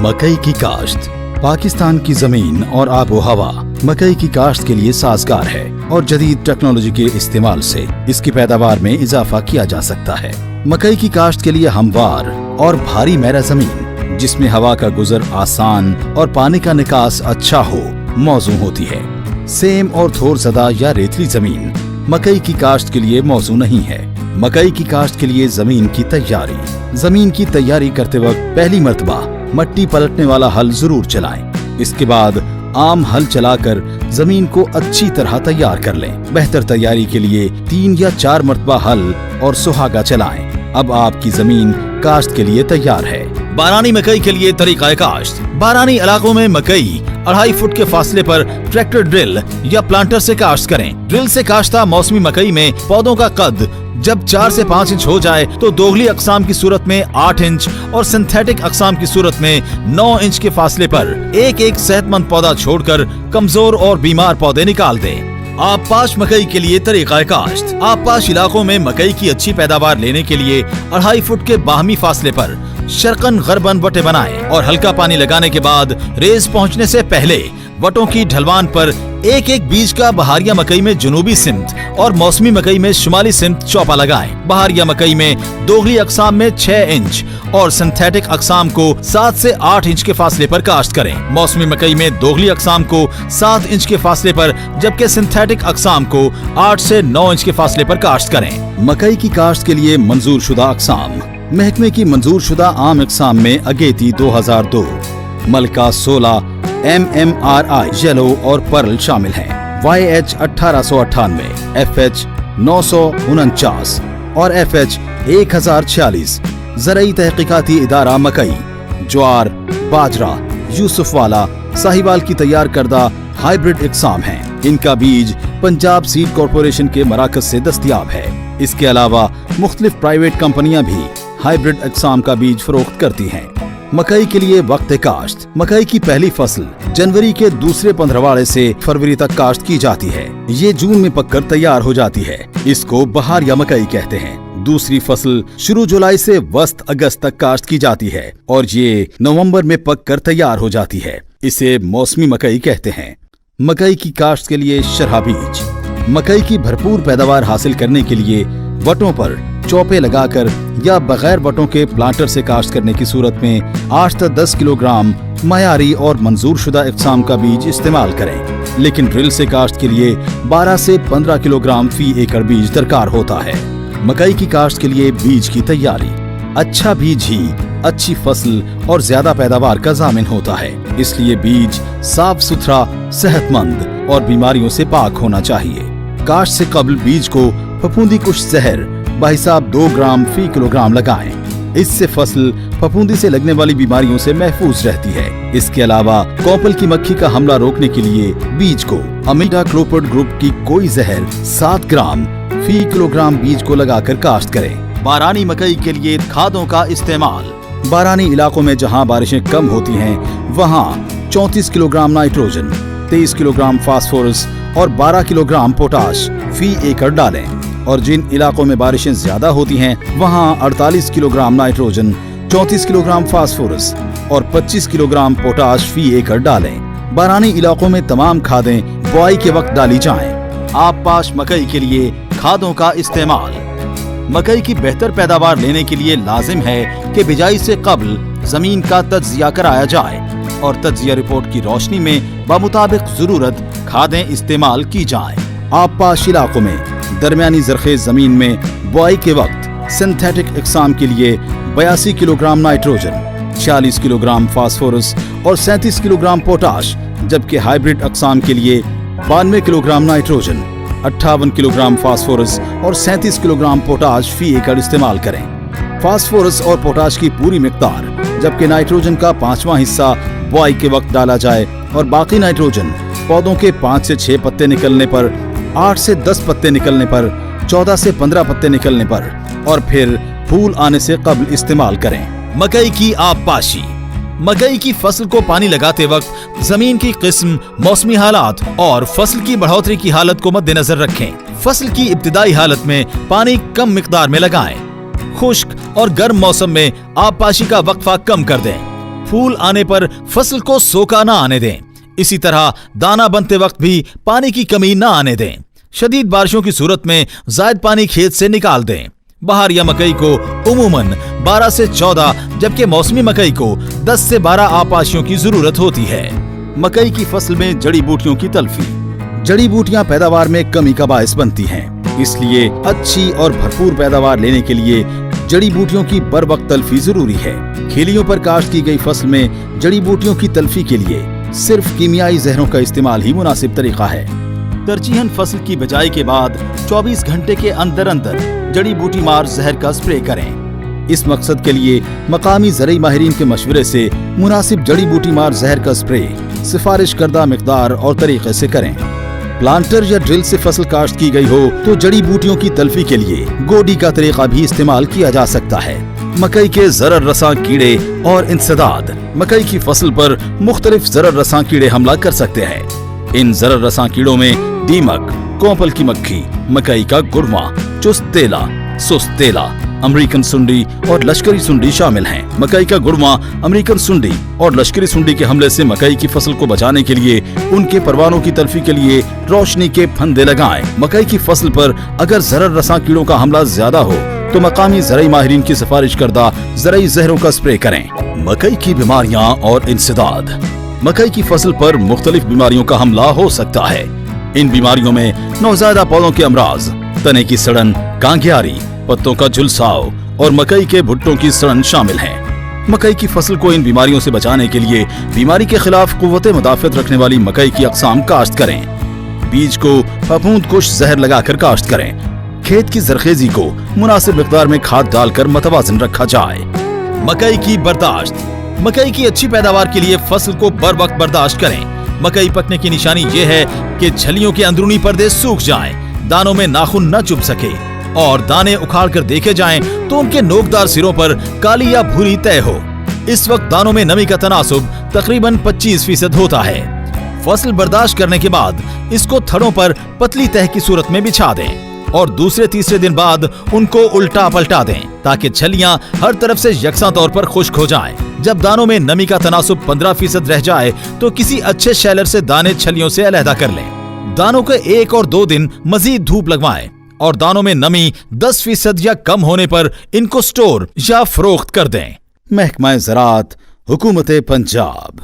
मकई की काश्त। पाकिस्तान की जमीन और आबो हवा मकई की काश्त के लिए साजगार है और जदीद टेक्नोलॉजी के इस्तेमाल से इसकी पैदावार में इजाफा किया जा सकता है। मकई की काश्त के लिए हमवार और भारी मैरा जमीन जिसमें हवा का गुजर आसान और पानी का निकास अच्छा हो मौजू होती है। सेम और थोर ज़दा या रेतली जमीन मकई की काश्त के लिए मौजू नहीं है। मकई की काश्त के लिए जमीन की तैयारी करते वक्त पहली मर्तबा मट्टी पलटने वाला हल जरूर चलाएं। इसके बाद आम हल चलाकर जमीन को अच्छी तरह तैयार कर लें। बेहतर तैयारी के लिए 3 या 4 मर्तबा हल और सुहागा चलाएं। अब आपकी जमीन काश्त के लिए तैयार है। बारानी मकई के लिए तरीका काश्त। बारानी इलाकों में मकई 2.5 फुट के फासले पर ट्रैक्टर ड्रिल या प्लांटर से काश्त करें। ड्रिल से काश्ता मौसमी मकई में पौधों का कद जब 4 से 5 इंच हो जाए तो दोगली अकसाम की सूरत में 8 इंच और सिंथेटिक अकसाम की सूरत में 9 इंच के फासले पर एक सेहतमंद पौधा छोड़कर कमजोर और बीमार पौधे निकाल दें। आबपाश मकई के लिए तरीका काश्त। आबपाश इलाकों में मकई की अच्छी पैदावार लेने के लिए 2.5 फुट के बाहमी फासले पर शर्कन गरबन वटे बनाएं और हल्का पानी लगाने के बाद रेज पहुंचने से पहले वटों की ढलवान पर एक बीज का बहारिया मकई में जुनूबी सिमत और मौसमी मकई में शुमाली सिमत चौपा लगाएं। बहारिया मकई में दोगली अकसाम में 6 इंच और सिंथेटिक अकसाम को 7 से 8 इंच के फासले पर काश्त करें। मौसमी मकई में दोगली अकसाम को 7 इंच के फासले पर जबकि सिंथेटिक अकसाम को 8 से 9 इंच के फासले पर काश्त करें। मकई की काश्त के लिए मंजूर शुदा अकसाम। महकमे की मंजूर शुदा आम अकसाम में अगेती 2002, मलका 16, MMRI येलो और पर्ल शामिल हैं। YH 1898, FH 949 और FH 1046 ज़रई तहकीकाती इदारा मकई, ज्वार, बाजरा, यूसुफ वाला, साहिवाल की तैयार करदा हाइब्रिड अकसाम हैं। इनका बीज पंजाब सीड कॉरपोरेशन के मराकज से दस्तयाब है। इसके अलावा मुख्तलिफ प्राइवेट कंपनियां भी हाइब्रिड अकसाम का बीज फरोख्त करती हैं। मकई के लिए वक्त काश्त। मकई की पहली फसल जनवरी के दूसरे 15वाड़े से फरवरी तक काश्त की जाती है। ये जून में पककर तैयार हो जाती है। इसको बहारिया मकई कहते हैं। दूसरी फसल शुरू जुलाई से वस्त अगस्त तक काश्त की जाती है और ये नवंबर में पककर तैयार हो जाती है। इसे मौसमी मकई कहते हैं। मकई की काश्त के लिए शरहा बीज। मकई की भरपूर पैदावार हासिल करने के लिए वटों पर चौपे लगाकर या बगैर वटों के प्लांटर से काश्त करने की सूरत में 8 से 10 किलोग्राम मयारी और मंजूर शुदा इकसाम का बीज इस्तेमाल करें। लेकिन ड्रिल से काश्त के लिए 12 से 15 किलोग्राम फी एकड़ बीज दरकार होता है। मकई की काश्त के लिए बीज की तैयारी। अच्छा बीज ही अच्छी फसल और ज्यादा पैदावार का जामिन होता है। इसलिए बीज साफ सुथरा, सेहतमंद और बीमारियों से पाक होना चाहिए। काश्त से कबल बीज को फफूंदी कुश जहर बहिसाब 2 ग्राम फी किलोग्राम लगाएं। इससे फसल फफूंदी से लगने वाली बीमारियों से महफूज रहती है। इसके अलावा कॉपल की मक्खी का हमला रोकने के लिए बीज को अमीडाक्लोपिड ग्रुप की कोई जहर 7 ग्राम फी किलोग्राम बीज को लगाकर काश्त करें। बारानी मकई के लिए खादों का इस्तेमाल। बारानी इलाकों में जहां बारिशें कम होती हैं वहां 34 किलोग्राम नाइट्रोजन, 23 किलोग्राम फास्फोरस और 12 किलोग्राम पोटाश फी एकड़ डालें और जिन इलाकों में बारिशें ज्यादा होती हैं वहां 48 किलोग्राम नाइट्रोजन, 34 किलोग्राम फास्फोरस और 25 किलोग्राम पोटाश फी एकड़ डालें। बारानी इलाकों में तमाम खादें बुआई के वक्त डाली जाएं। आबपाश मकई के लिए खादों का इस्तेमाल। मकई की बेहतर पैदावार लेने के लिए लाजिम है कि बिजाई से कबल जमीन का तज्जिया कराया जाए और तज्जिया रिपोर्ट की रोशनी में बामुताबिक जरूरत खादें इस्तेमाल की जाएं। आबपाश इलाकों में दरमियानी जरखेज जमीन में बुआई के वक्त सिंथेटिक अकसाम के लिए 82 किलोग्राम नाइट्रोजन, 46 किलोग्राम फास्फोरस और 37 किलोग्राम पोटाश, जबकि हाइब्रिड अकसाम के लिए 92 किलोग्राम नाइट्रोजन, 58 किलोग्राम फास्फोरस और 37 किलोग्राम पोटाश फी एकड़ इस्तेमाल करें। फास्फोरस और पोटाश की पूरी मिकदार जबकि नाइट्रोजन का 5वां हिस्सा बुआई के वक्त डाला जाए और बाकी नाइट्रोजन पौधों के 5 से 6 पत्ते निकलने पर, 8 से 10 पत्ते निकलने पर, 14 से 15 पत्ते निकलने पर और फिर फूल आने से कबल इस्तेमाल करें। मकई की आबपाशी। मकई की फसल को पानी लगाते वक्त जमीन की किस्म, मौसमी हालात और फसल की बढ़ोतरी की हालत को मद्देनजर रखें। फसल की इब्तिदाई हालत में पानी कम मिकदार में लगाएं। खुश्क और गर्म मौसम में आबपाशी का वक्फा कम कर दें। फूल आने पर फसल को सोखा ना आने दें। इसी तरह दाना बनते वक्त भी पानी की कमी ना आने दें। शदीद बारिशों की सूरत में जायद पानी खेत से निकाल दें। बहार या मकई को उमूमन 12 से 14 जबकि मौसमी मकई को 10 से 12 आपाशियों की जरूरत होती है। मकई की फसल में जड़ी बूटियों की तल्फी। जड़ी बूटियां पैदावार में कमी का बायस बनती हैं, इसलिए अच्छी और भरपूर पैदावार लेने के लिए जड़ी बूटियों की बर वक्त तल्फी जरूरी है। खेलियों पर काश्त की गई फसल में जड़ी बूटियों की तल्फी के लिए सिर्फ कीमियाई जहरों का इस्तेमाल ही मुनासिब तरीका है। तरजीहन फसल की बिजाई के बाद 24 घंटे के अंदर अंदर जड़ी बूटी मार जहर का स्प्रे करें। इस मकसद के लिए मकामी ज़रई माहिरीन के मशवरे से मुनासिब जड़ी बूटी मार जहर का स्प्रे सिफारिश करदा मिकदार और तरीके से करें। प्लांटर या ड्रिल से फसल काश्त की गई हो तो जड़ी बूटियों की तल्फी के लिए गोडी का तरीका भी इस्तेमाल किया जा सकता है। मकई के ज़रर रसां कीड़े और इंसदाद। मकई की फसल पर मुख्तलिफ ज़रर रसां कीड़े हमला कर सकते हैं। इन ज़रर रसां कीड़ों में दीमक, कोंपल की मक्खी, मकई का गुरमा, चुस्तेला, सुस्तेला, अमेरिकन सुंडी और लश्करी सुंडी शामिल हैं। मकई का गुरमा, अमेरिकन सुंडी और लश्करी सुंडी के हमले से मकई की फसल को बचाने के लिए उनके परवानों की तल्फी के लिए रोशनी के फंदे लगाएं। मकई की फसल पर अगर ज़रर रसां कीड़ों का हमला ज्यादा हो तो मकामी ज़रई माहिरीन की सिफारिश करदा ज़रई जहरों का स्प्रे करें। मकई की बीमारियां और इंसदाद। मकई की फसल पर मुख्तलिफ बीमारियों का हमला हो सकता है। इन बीमारियों में नौज़ायदा पौधों के अमराज, तने की सड़न, कांगियारी, पत्तों का झुलसाव और मकई के भुट्टों की सड़न शामिल हैं। मकई की फसल को इन बीमारियों से बचाने के लिए बीमारी के खिलाफ कुव्वत मुदाफ़त रखने वाली मकई की अक़साम काश्त करें। बीज को फफूंद कुश जहर लगाकर काश्त करें। खेत की जरखेजी को मुनासिब मिक़दार में खाद डालकर मतवाज़न रखा जाए। मकई की बर्दाश्त। मकई की अच्छी पैदावार के लिए फसल को बर वक्त बर्दाश्त करें। मकई पकने की निशानी ये है कि छलियों के अंदरूनी पर्दे सूख जाएं, दानों में नाखून न चुभ सके और दाने उखाड़ कर देखे जाएं तो उनके नोकदार सिरों पर काली या भूरी तय हो। इस वक्त दानों में नमी का तनासुब तकरीबन 25% होता है। फसल बर्दाश्त करने के बाद इसको थड़ों पर पतली तह की सूरत में बिछा दें और दूसरे तीसरे दिन बाद उनको उल्टा पलटा दें ताकि छलियां हर तरफ से यकसां तौर पर खुश्क हो जाएं। जब दानों में नमी का तनासुब 15% रह जाए तो किसी अच्छे शैलर से दाने छलियों से अलहदा कर लें। दानों के 1 और 2 दिन मजीद धूप लगवाएं और दानों में नमी 10% या कम होने पर इनको स्टोर या फरोख्त कर दें। महकमा ज़राअत, हुकूमत पंजाब।